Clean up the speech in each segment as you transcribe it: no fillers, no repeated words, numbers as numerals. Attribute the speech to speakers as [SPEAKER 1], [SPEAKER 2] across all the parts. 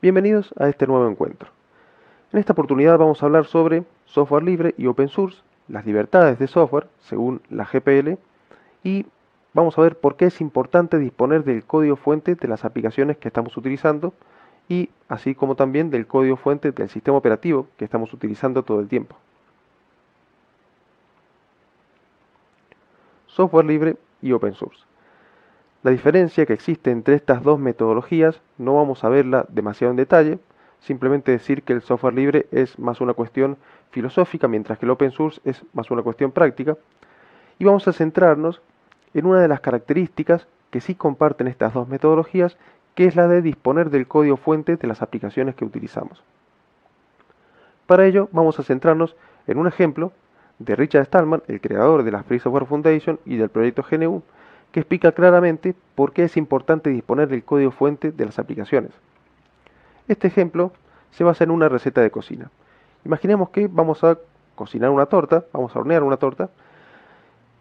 [SPEAKER 1] Bienvenidos a este nuevo encuentro. En esta oportunidad vamos a hablar sobre software libre y open source, las libertades de software según la GPL y vamos a ver por qué es importante disponer del código fuente de las aplicaciones que estamos utilizando y así como también del código fuente del sistema operativo que estamos utilizando todo el tiempo. Software libre y open source. La diferencia que existe entre estas dos metodologías no vamos a verla demasiado en detalle, simplemente decir que el software libre es más una cuestión filosófica, mientras que el open source es más una cuestión práctica, y vamos a centrarnos en una de las características que sí comparten estas dos metodologías, que es la de disponer del código fuente de las aplicaciones que utilizamos. Para ello vamos a centrarnos en un ejemplo de Richard Stallman, el creador de la Free Software Foundation y del proyecto GNU, que explica claramente por qué es importante disponer del código fuente de las aplicaciones. Este ejemplo se basa en una receta de cocina. Imaginemos que vamos a cocinar una torta, vamos a hornear una torta,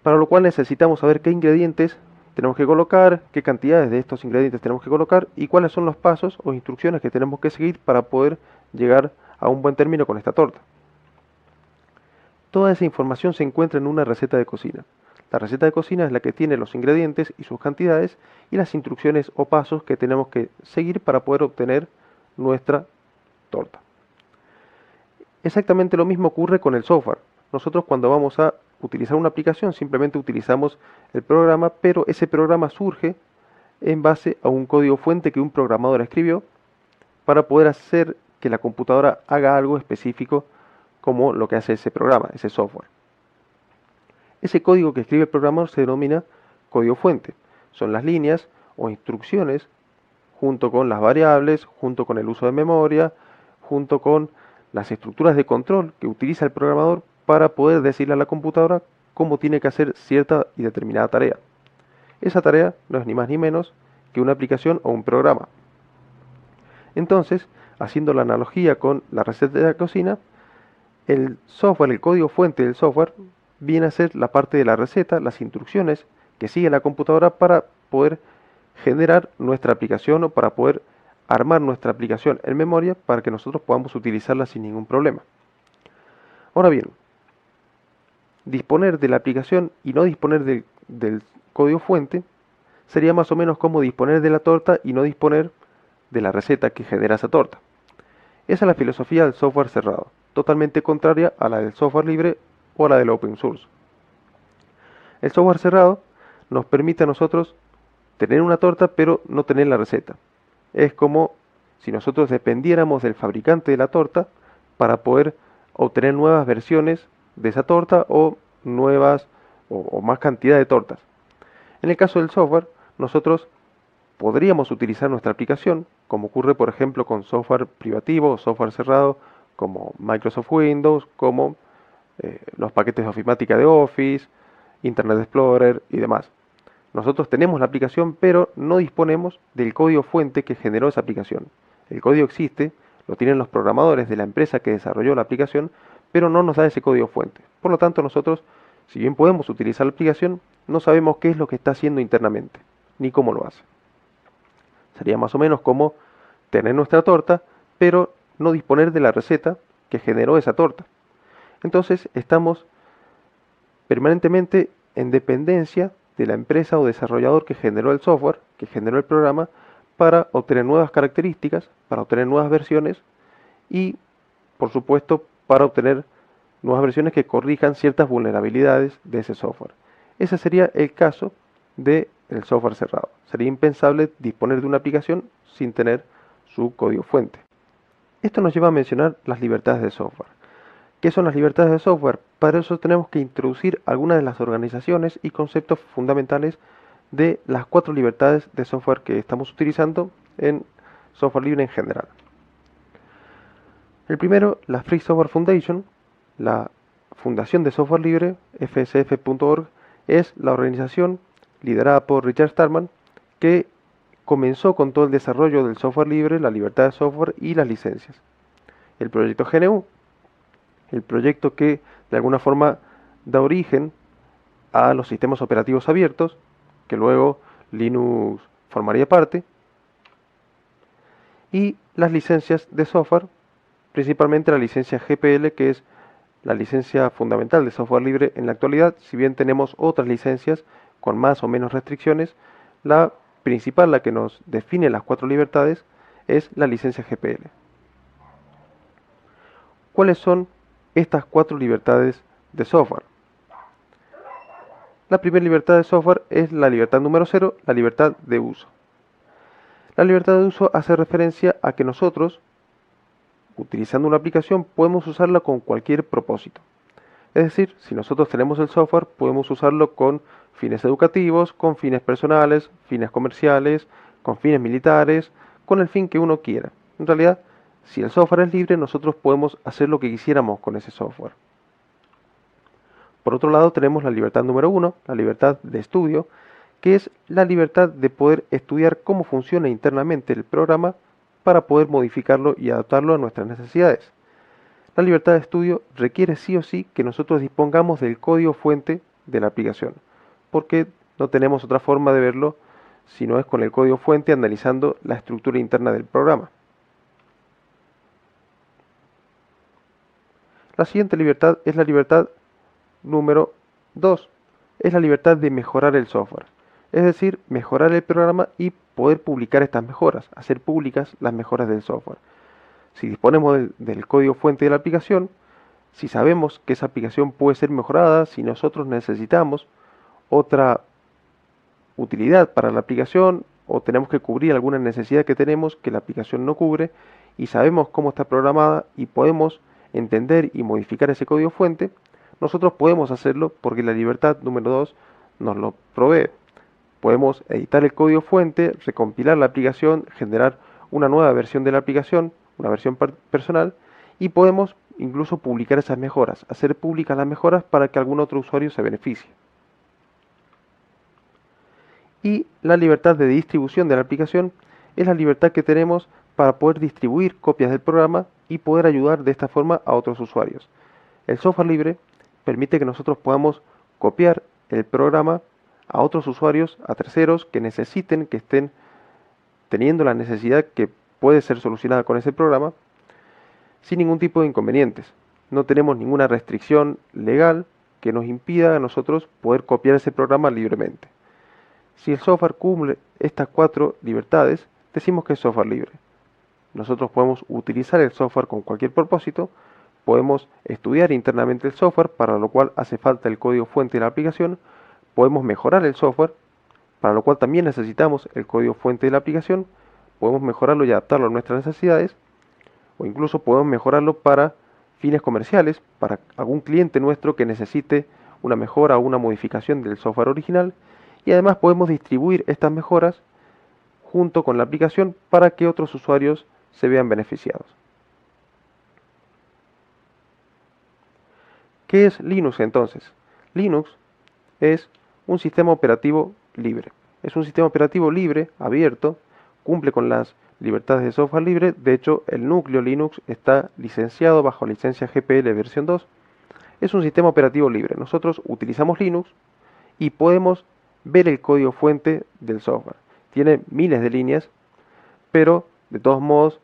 [SPEAKER 1] para lo cual necesitamos saber qué ingredientes tenemos que colocar, qué cantidades de estos ingredientes tenemos que colocar y cuáles son los pasos o instrucciones que tenemos que seguir para poder llegar a un buen término con esta torta. Toda esa información se encuentra en una receta de cocina. La receta de cocina es la que tiene los ingredientes y sus cantidades y las instrucciones o pasos que tenemos que seguir para poder obtener nuestra torta. Exactamente lo mismo ocurre con el software. Nosotros cuando vamos a utilizar una aplicación simplemente utilizamos el programa, pero ese programa surge en base a un código fuente que un programador escribió para poder hacer que la computadora haga algo específico como lo que hace ese programa, ese software. Ese código que escribe el programador se denomina código fuente. Son las líneas o instrucciones junto con las variables, junto con el uso de memoria, junto con las estructuras de control que utiliza el programador para poder decirle a la computadora cómo tiene que hacer cierta y determinada tarea. Esa tarea no es ni más ni menos que una aplicación o un programa. Entonces, haciendo la analogía con la receta de la cocina, el software, el código fuente del software, viene a ser la parte de la receta, las instrucciones que sigue la computadora para poder generar nuestra aplicación o para poder armar nuestra aplicación en memoria para que nosotros podamos utilizarla sin ningún problema. Ahora bien, disponer de la aplicación y no disponer del código fuente sería más o menos como disponer de la torta y no disponer de la receta que genera esa torta. Esa es la filosofía del software cerrado, totalmente contraria a la del software libre o a la del open source. El software cerrado nos permite a nosotros tener una torta pero no tener la receta. Es como si nosotros dependiéramos del fabricante de la torta para poder obtener nuevas versiones de esa torta o nuevas o más cantidad de tortas. En el caso del software, nosotros podríamos utilizar nuestra aplicación, como ocurre por ejemplo con software privativo o software cerrado, como Microsoft Windows, como los paquetes de ofimática de Office, Internet Explorer y demás. Nosotros tenemos la aplicación, pero no disponemos del código fuente que generó esa aplicación. El código existe, lo tienen los programadores de la empresa que desarrolló la aplicación, pero no nos da ese código fuente. Por lo tanto, nosotros, si bien podemos utilizar la aplicación, no sabemos qué es lo que está haciendo internamente, ni cómo lo hace. Sería más o menos como tener nuestra torta, pero no disponer de la receta que generó esa torta. Entonces, estamos permanentemente en dependencia de la empresa o desarrollador que generó el software, que generó el programa, para obtener nuevas características, para obtener nuevas versiones y, por supuesto, para obtener nuevas versiones que corrijan ciertas vulnerabilidades de ese software. Ese sería el caso del software cerrado. Sería impensable disponer de una aplicación sin tener su código fuente. Esto nos lleva a mencionar las libertades de software. ¿Qué son las libertades de software? Para eso tenemos que introducir algunas de las organizaciones y conceptos fundamentales de las 4 libertades de software que estamos utilizando en software libre en general. El primero, la Free Software Foundation, la Fundación de Software Libre, fsf.org, es la organización liderada por Richard Stallman que comenzó con todo el desarrollo del software libre, la libertad de software y las licencias. El proyecto GNU, el proyecto que de alguna forma da origen a los sistemas operativos abiertos, que luego Linux formaría parte, y las licencias de software, principalmente la licencia GPL, que es la licencia fundamental de software libre en la actualidad. Si bien tenemos otras licencias con más o menos restricciones, la principal, la que nos define las 4 libertades, es la licencia GPL. ¿Cuáles son estas 4 libertades de software? La primera libertad de software es la libertad número 0, la libertad de uso. La libertad de uso hace referencia a que nosotros, utilizando una aplicación, podemos usarla con cualquier propósito. Es decir, si nosotros tenemos el software, podemos usarlo con fines educativos, con fines personales, fines comerciales, con fines militares, con el fin que uno quiera. En realidad, si el software es libre, nosotros podemos hacer lo que quisiéramos con ese software. Por otro lado, tenemos la libertad número 1, la libertad de estudio, que es la libertad de poder estudiar cómo funciona internamente el programa para poder modificarlo y adaptarlo a nuestras necesidades. La libertad de estudio requiere sí o sí que nosotros dispongamos del código fuente de la aplicación, porque no tenemos otra forma de verlo si no es con el código fuente analizando la estructura interna del programa. La siguiente libertad es la libertad número 2, es la libertad de mejorar el software, es decir, mejorar el programa y poder publicar estas mejoras, hacer públicas las mejoras del software. Si disponemos del código fuente de la aplicación, si sabemos que esa aplicación puede ser mejorada, si nosotros necesitamos otra utilidad para la aplicación o tenemos que cubrir alguna necesidad que tenemos que la aplicación no cubre y sabemos cómo está programada y podemos entender y modificar ese código fuente, nosotros podemos hacerlo porque la libertad número 2 nos lo provee. Podemos editar el código fuente, recompilar la aplicación, generar una nueva versión de la aplicación, una versión personal, y podemos incluso publicar esas mejoras, hacer públicas las mejoras para que algún otro usuario se beneficie. Y la libertad de distribución de la aplicación es la libertad que tenemos para poder distribuir copias del programa y poder ayudar de esta forma a otros usuarios. El software libre permite que nosotros podamos copiar el programa a otros usuarios, a terceros que necesiten, que estén teniendo la necesidad que puede ser solucionada con ese programa, sin ningún tipo de inconvenientes. No tenemos ninguna restricción legal que nos impida a nosotros poder copiar ese programa libremente. Si el software cumple estas 4 libertades, decimos que es software libre. Nosotros podemos utilizar el software con cualquier propósito, podemos estudiar internamente el software, para lo cual hace falta el código fuente de la aplicación, podemos mejorar el software, para lo cual también necesitamos el código fuente de la aplicación, podemos mejorarlo y adaptarlo a nuestras necesidades, o incluso podemos mejorarlo para fines comerciales, para algún cliente nuestro que necesite una mejora o una modificación del software original, y además podemos distribuir estas mejoras junto con la aplicación para que otros usuarios se vean beneficiados. ¿Qué es Linux entonces? Linux es un sistema operativo libre. Es un sistema operativo libre, abierto, cumple con las libertades de software libre. De hecho, el núcleo Linux está licenciado bajo licencia GPL versión 2. Es un sistema operativo libre. Nosotros utilizamos Linux y podemos ver el código fuente del software. Tiene miles de líneas, pero de todos modos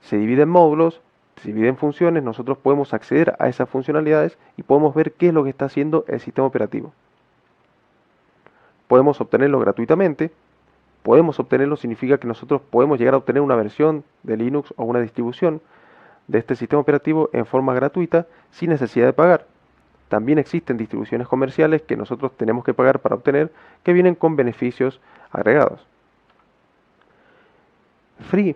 [SPEAKER 1] se divide en módulos, se divide en funciones, nosotros podemos acceder a esas funcionalidades y podemos ver qué es lo que está haciendo el sistema operativo. Podemos obtenerlo gratuitamente. Podemos obtenerlo significa que nosotros podemos llegar a obtener una versión de Linux o una distribución de este sistema operativo en forma gratuita sin necesidad de pagar. También existen distribuciones comerciales que nosotros tenemos que pagar para obtener, que vienen con beneficios agregados. Free,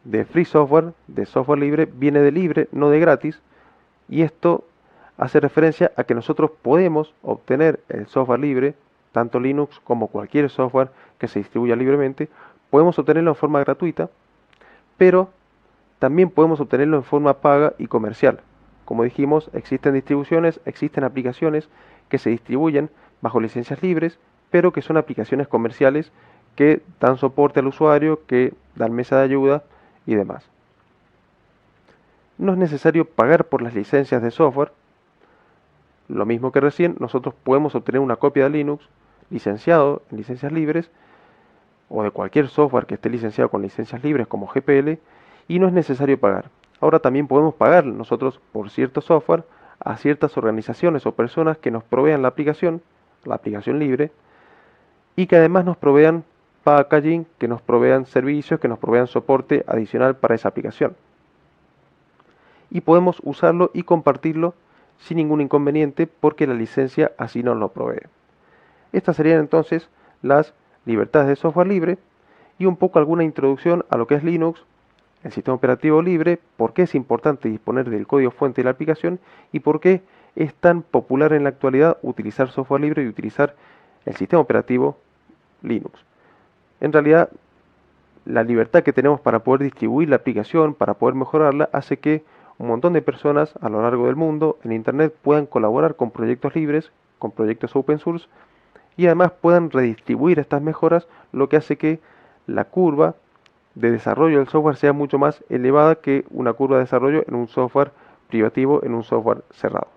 [SPEAKER 1] de free software, de software libre, viene de libre, no de gratis, y esto hace referencia a que nosotros podemos obtener el software libre, tanto Linux como cualquier software que se distribuya libremente, podemos obtenerlo en forma gratuita, pero también podemos obtenerlo en forma paga y comercial. Como dijimos, existen distribuciones, existen aplicaciones que se distribuyen bajo licencias libres, pero que son aplicaciones comerciales que dan soporte al usuario, que dan mesa de ayuda y demás. No es necesario pagar por las licencias de software. Lo mismo que recién, nosotros podemos obtener una copia de Linux licenciado en licencias libres o de cualquier software que esté licenciado con licencias libres como GPL, y no es necesario pagar. Ahora también podemos pagar nosotros por cierto software a ciertas organizaciones o personas que nos provean la aplicación libre, y que además nos provean packaging, que nos provean servicios, que nos provean soporte adicional para esa aplicación. Y podemos usarlo y compartirlo sin ningún inconveniente porque la licencia así nos lo provee. Estas serían entonces las libertades de software libre y un poco alguna introducción a lo que es Linux, el sistema operativo libre, por qué es importante disponer del código fuente de la aplicación y por qué es tan popular en la actualidad utilizar software libre y utilizar el sistema operativo Linux. En realidad, la libertad que tenemos para poder distribuir la aplicación, para poder mejorarla, hace que un montón de personas a lo largo del mundo en Internet puedan colaborar con proyectos libres, con proyectos open source, y además puedan redistribuir estas mejoras, lo que hace que la curva de desarrollo del software sea mucho más elevada que una curva de desarrollo en un software privativo, en un software cerrado.